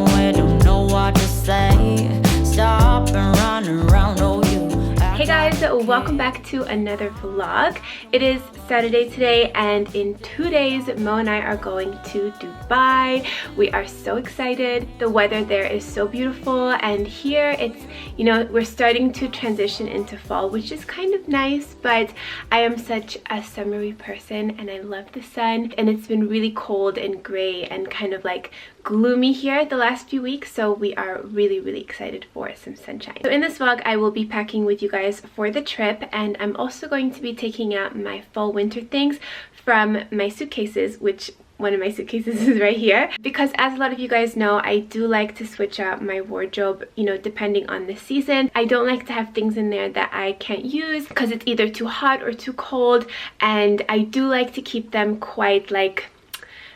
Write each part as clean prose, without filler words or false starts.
nowhere, don't know what to say. Stop and run around, oh you. Hey guys, welcome back to another vlog. It is Saturday today, and in 2 days Mo and I are going to Dubai. We are so excited. The weather there is so beautiful, and here it's, you know, we're starting to transition into fall, which is kind of nice, but I am such a summery person and I love the sun, and it's been really cold and gray and kind of like gloomy here the last few weeks, so we are really excited for some sunshine. So in this vlog I will be packing with you guys for the trip, and I'm also going to be taking out my fall winter things from my suitcases, which one of my suitcases is right here, because as a lot of you guys know, I do like to switch out my wardrobe, you know, depending on the season. I don't like to have things in there that I can't use because it's either too hot or too cold, and I do like to keep them quite like,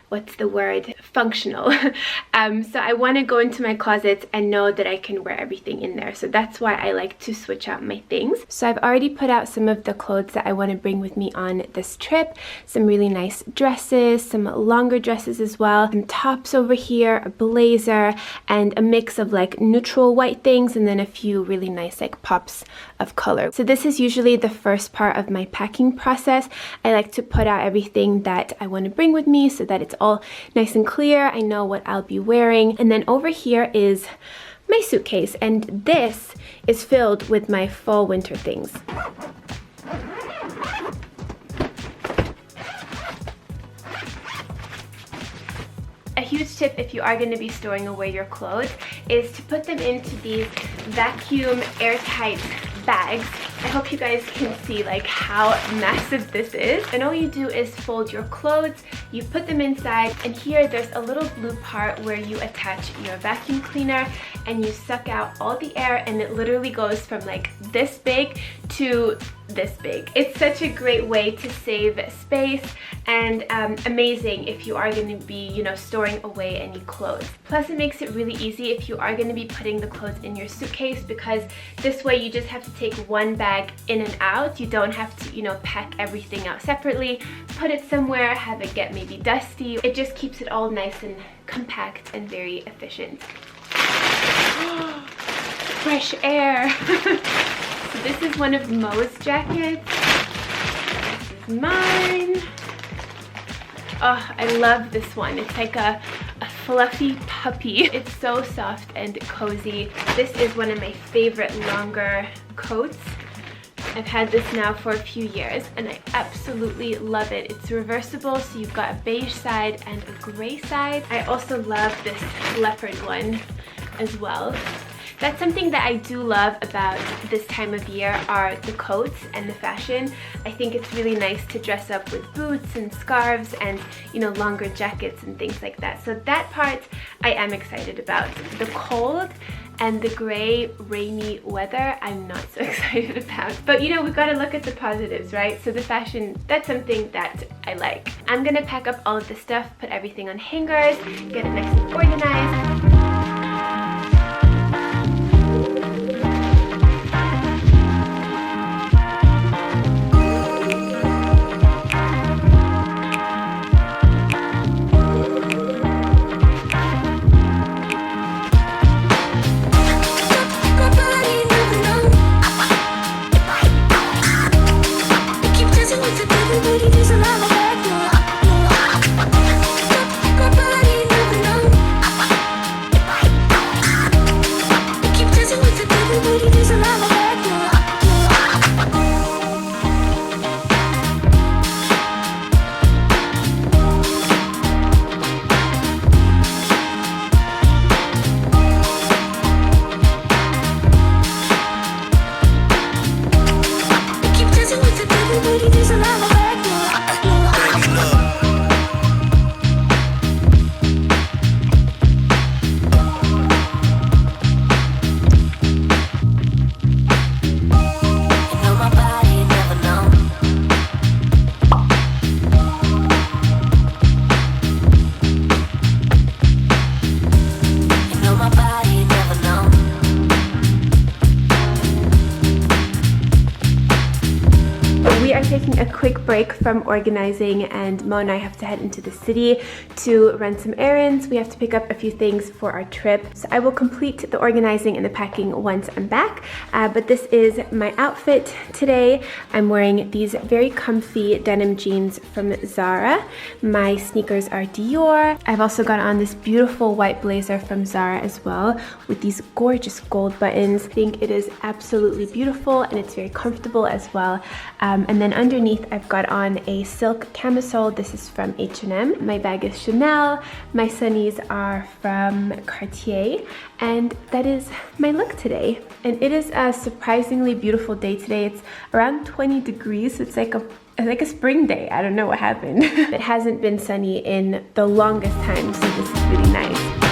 what's the word, functional. So I want to go into my closet and know that I can wear everything in there. So that's why I like to switch out my things. So I've already put out some of the clothes that I want to bring with me on this trip. Some really nice dresses, some longer dresses as well, some tops over here, a blazer, and a mix of like neutral white things, and then a few really nice like pops of color. So this is usually the first part of my packing process. I like to put out everything that I want to bring with me so that it's all nice and clear. I know what I'll be wearing. And then over here is my suitcase, and this is filled with my fall winter things. A huge tip if you are going to be storing away your clothes is to put them into these vacuum airtight bags. I hope you guys can see like how massive this is. And all you do is fold your clothes, you put them inside, and here there's a little blue part where you attach your vacuum cleaner and you suck out all the air, and it literally goes from like this big to this big. It's such a great way to save space, and amazing if you are going to be, you know, storing away any clothes. Plus it makes it really easy if you are going to be putting the clothes in your suitcase, because this way you just have to take one bag in and out. You don't have to, you know, pack everything out separately, put it somewhere, have it get maybe dusty. It just keeps it all nice and compact and very efficient. Fresh air. So this is one of Mo's jackets. This is mine. Oh, I love this one. It's like a fluffy puppy. It's so soft and cozy. This is one of my favorite longer coats. I've had this now for a few years and I absolutely love it. It's reversible, so you've got a beige side and a gray side. I also love this leopard one as well. That's something that I do love about this time of year, are the coats and the fashion. I think it's really nice to dress up with boots and scarves and, you know, longer jackets and things like that. So that part I am excited about. The cold and the gray, rainy weather, I'm not so excited about. But you know, we've got to look at the positives, right? So the fashion, that's something that I like. I'm gonna pack up all of the stuff, put everything on hangers, get it nice and organized. quick break from organizing, and Mo and I have to head into the city to run some errands. We have to pick up a few things for our trip. So I will complete the organizing and the packing once I'm back. But this is my outfit today. I'm wearing these very comfy denim jeans from Zara. My sneakers are Dior. I've also got on this beautiful white blazer from Zara as well with these gorgeous gold buttons. I think it is absolutely beautiful and it's very comfortable as well. And then underneath I've got on a silk camisole. This is from H&M. My bag is Chanel. My sunnies are from Cartier. And that is my look today. And it is a surprisingly beautiful day today. It's around 20 degrees. So it's like a spring day. I don't know what happened. It hasn't been sunny in the longest time, so this is really nice.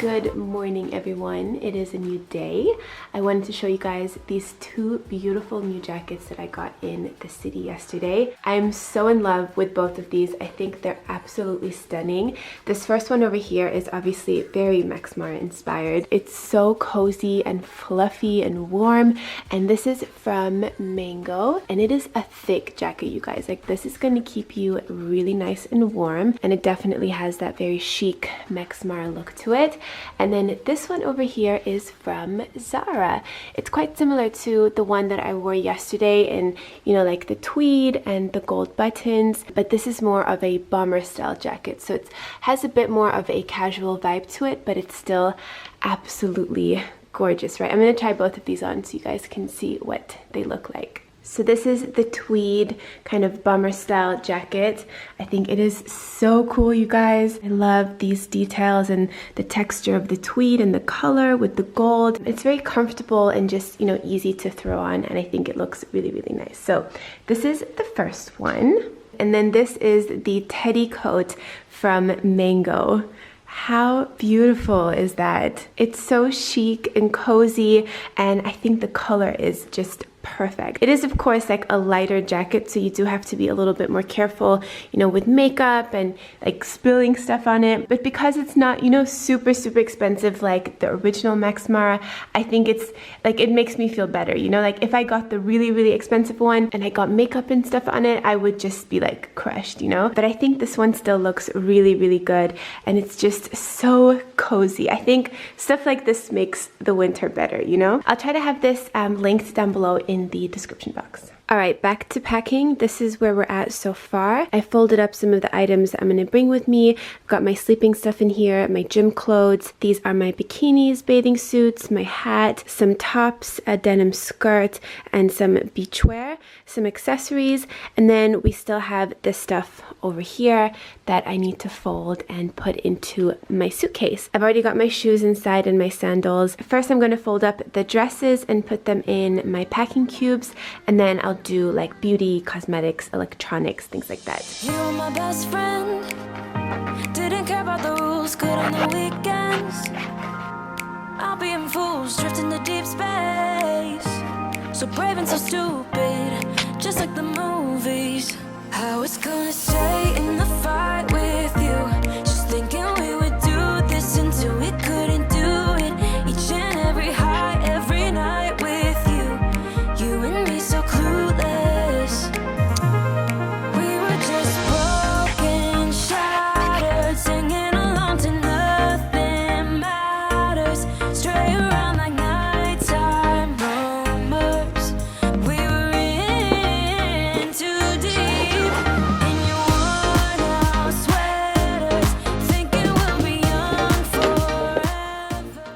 Good morning, everyone. It is a new day. I wanted to show you guys these two beautiful new jackets that I got in the city yesterday. I'm so in love with both of these. I think they're absolutely stunning. This first one over here is obviously very Max Mara inspired. It's so cozy and fluffy and warm, and this is from Mango, and it is a thick jacket, you guys. Like, this is going to keep you really nice and warm, and it definitely has that very chic Max Mara look to it. And then this one over here is from Zara. It's quite similar to the one that I wore yesterday in, you know, like the tweed and the gold buttons, but this is more of a bomber style jacket. So it has a bit more of a casual vibe to it, but it's still absolutely gorgeous, right? I'm going to try both of these on so you guys can see what they look like. So this is the tweed kind of bomber style jacket. I think it is so cool, you guys. I love these details and the texture of the tweed and the color with the gold. It's very comfortable and just, you know, easy to throw on, and I think it looks really, really nice. So this is the first one. And then this is the teddy coat from Mango. How beautiful is that? It's so chic and cozy, and I think the color is just perfect. It is, of course, like a lighter jacket, so you do have to be a little bit more careful, you know, with makeup and like spilling stuff on it. But because it's not, you know, super expensive like the original Max Mara, I think it's like, it makes me feel better, you know. Like if I got the really expensive one and I got makeup and stuff on it, I would just be like crushed, you know. But I think this one still looks really good, and it's just so cozy. I think stuff like this makes the winter better, you know. I'll try to have this linked down below in the description box. All right, back to packing. This is where we're at so far. I folded up some of the items that I'm going to bring with me. I've got my sleeping stuff in here, my gym clothes. These are my bikinis, bathing suits, my hat, some tops, a denim skirt, and some beachwear, some accessories. And then we still have this stuff over here that I need to fold and put into my suitcase. I've already got my shoes inside and my sandals. First, I'm going to fold up the dresses and put them in my packing cubes, and then I'll do like beauty, cosmetics, electronics, things like that. You were my best friend. Didn't care about the rules, good on the weekends. I'll be in fools, drifting to deep space. So brave and so stupid, just like the movies. I was gonna stay in the fight with you, just thinking we would do this until we couldn't do it. Each and every high, every night with you. You and me so clueless. We were just broken, shattered, singing along to nothing matters. Stray around like nighttime rumors. We were in too deep. In your worn out sweaters, thinking we'll be young forever.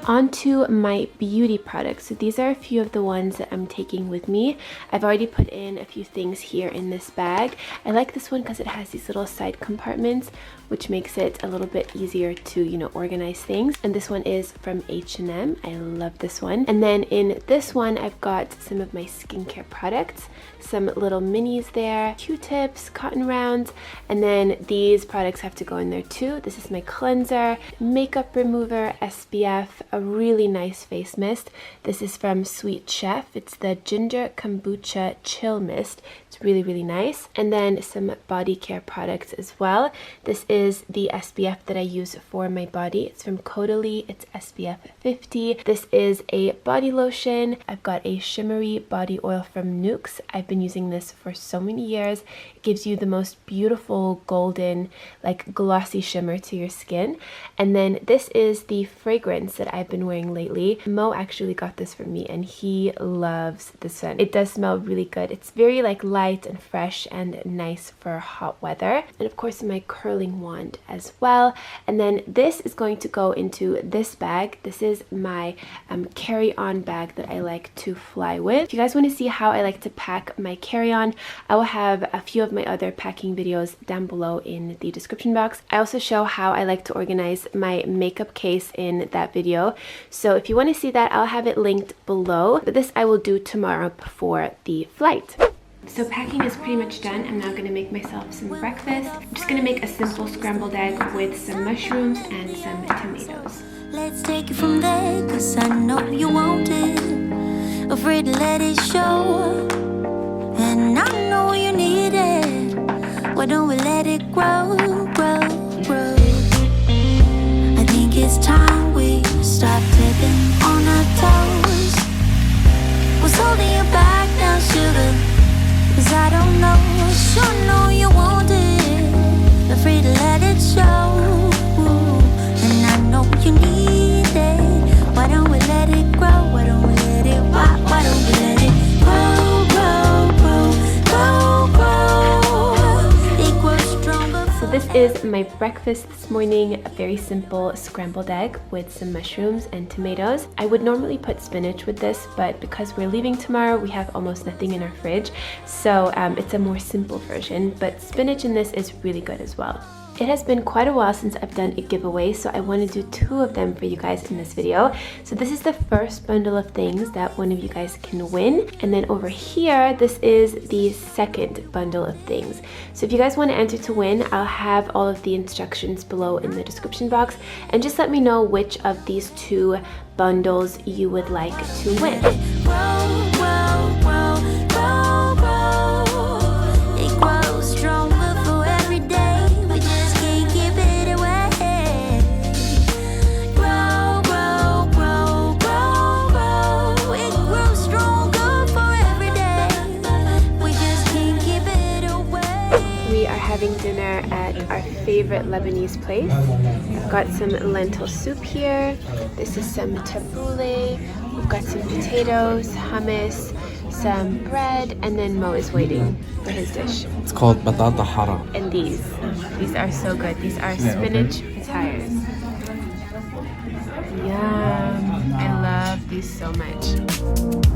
Onto my beauty products. So these are a few of the ones that I'm taking with me. I've already put in a few things here in this bag. I like this one because it has these little side compartments, which makes it a little bit easier to, you know, organize things. And this one is from H&M. I love this one. And then in this one, I've got some of my skincare products, some little minis there, Q-tips, cotton rounds, and then these products have to go in there too. This is my cleanser, makeup remover, SPF, a really nice face mist. This is from Sweet Chef. It's the Ginger Kombucha Chill Mist. It's really, really nice. And then some body care products as well. This is the SPF that I use for my body. It's from Caudalie. It's SPF 50. This is a body lotion. I've got a shimmery body oil from Nuxe. I've been using this for so many years. It gives you the most beautiful golden, like glossy shimmer to your skin. And then this is the fragrance that I've been wearing lately. Mo actually got this for me and he loves the scent. It does smell really good. It's very like light and fresh and nice for hot weather. And of course my curling wand as well. And then this is going to go into this bag. This is my carry-on bag that I like to fly with. If you guys want to see how I like to pack my carry-on, I will have a few of my other packing videos down below in the description box. I also show how I like to organize my makeup case in that video. So if you want to see that, I'll have it linked below. But this I will do tomorrow before the flight. So packing is pretty much done. I'm now going to make myself some breakfast. I'm just going to make a simple scrambled egg with some mushrooms and some tomatoes. Let's take it from there, cause I know you want it. Afraid to let it show. And I know you need it. Why don't we let it grow, grow, grow? I think it's time we stop tripping on our toes. What's holding you back now, sugar? Cause I don't know, sure know you want it. Afraid to let it show. And I know you need it. Why don't we let it grow? Why don't we let it, why don't we let it grow, grow, grow, grow, grow? It grows stronger. So this is my breakfast this morning, a very simple scrambled egg with some mushrooms and tomatoes. I would normally put spinach with this, but because we're leaving tomorrow, we have almost nothing in our fridge. So it's a more simple version, but spinach in this is really good as well. It has been quite a while since I've done a giveaway, so I want to do 2 of them for you guys in this video. So this is the first bundle of things that one of you guys can win. And then over here, this is the second bundle of things. So if you guys want to enter to win, I'll have all of the instructions below in the description box. And just let me know which of these 2 bundles you would like to win. Grow, grow, grow, grow, grow. It grows stronger for every day. We just can't keep it away. Grow, grow, grow, grow, grow. It grows stronger for every day. We just can't keep it away. We are having dinner at our favorite Lebanese place. I've got some lentil soup here. This is some tabbouleh. We've got some potatoes, hummus, some bread, and then Mo is waiting for his dish. It's called batata hara. And these are so good. These are spinach fritters. Yum! I love these so much.